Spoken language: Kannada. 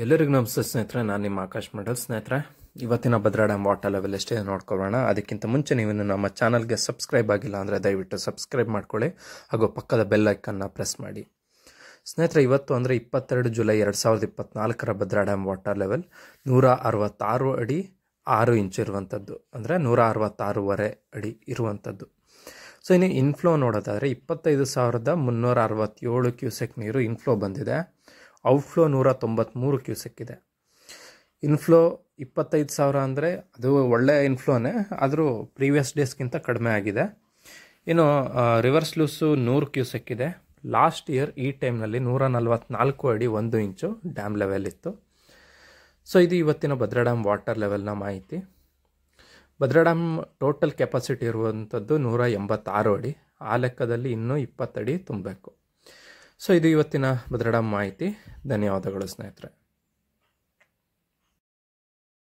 ಎಲ್ಲರಿಗೂ ನಮಸ್ತೆ ಸ್ನೇಹಿತರೆ, ನಾನು ನಿಮ್ಮ ಆಕಾಶ್ ಮಂಡಲ್. ಸ್ನೇಹಿತರೆ, ಇವತ್ತಿನ ಭದ್ರಾ ಡ್ಯಾಮ್ ವಾಟರ್ ಲೆವೆಲ್ ಎಷ್ಟಿದೆ ನೋಡ್ಕೊಳ್ಳೋಣ. ಅದಕ್ಕಿಂತ ಮುಂಚೆ ನೀವು ನಮ್ಮ ಚಾನಲ್ಗೆ ಸಬ್ಸ್ಕ್ರೈಬ್ ಆಗಿಲ್ಲ ಅಂದರೆ ದಯವಿಟ್ಟು ಸಬ್ಸ್ಕ್ರೈಬ್ ಮಾಡ್ಕೊಳ್ಳಿ ಹಾಗೂ ಪಕ್ಕದ ಬೆಲ್ ಐಕನ್ನ ಪ್ರೆಸ್ ಮಾಡಿ. ಸ್ನೇಹಿತರೆ, ಇವತ್ತು ಅಂದರೆ 22 July 2024 Bhadra dam water level 166 ಅಡಿ 6 ಇಂಚು ಇರುವಂಥದ್ದು, ಅಂದರೆ 166.5 ಅಡಿ ಇರುವಂಥದ್ದು. ಸೊ ಇನ್ನು ಇನ್ಫ್ಲೋ ನೋಡೋದಾದರೆ 25,367 ಕ್ಯೂಸೆಕ್ ನೀರು ಇನ್ಫ್ಲೋ ಬಂದಿದೆ. ಔಟ್ಫ್ಲೋ 193 ಕ್ಯೂಸೆಕ್ ಇದೆ. ಇನ್ಫ್ಲೋ 25,000 ಅಂದರೆ ಅದು ಒಳ್ಳೆಯ ಇನ್ಫ್ಲೋನೇ, ಆದರೂ ಪ್ರೀವಿಯಸ್ ಡೇಸ್ಗಿಂತ ಕಡಿಮೆ ಆಗಿದೆ. ಇನ್ನು ರಿವರ್ಸ್ ಲೂಸು 100 ಕ್ಯೂಸೆಕ್ ಇದೆ. ಲಾಸ್ಟ್ ಇಯರ್ ಈ ಟೈಮ್ನಲ್ಲಿ 144 ಅಡಿ 1 ಇಂಚು ಡ್ಯಾಮ್ ಲೆವೆಲ್ ಇತ್ತು. ಸೊ ಇದು ಇವತ್ತಿನ ಭದ್ರಾ ಡ್ಯಾಮ್ ವಾಟರ್ ಲೆವೆಲ್ನ ಮಾಹಿತಿ. ಭದ್ರಾ ಡ್ಯಾಮ್ ಟೋಟಲ್ ಕೆಪಾಸಿಟಿ ಇರುವಂಥದ್ದು 186 ಅಡಿ. ಆ ಲೆಕ್ಕದಲ್ಲಿ ಇನ್ನೂ 20 ಅಡಿ ತುಂಬಬೇಕು. ಸೊ ಇದು ಇವತ್ತಿನ ಭದ್ರಾ ಡ್ಯಾಮ್ ಮಾಹಿತಿ. ಧನ್ಯವಾದಗಳು ಸ್ನೇಹಿತರೆ.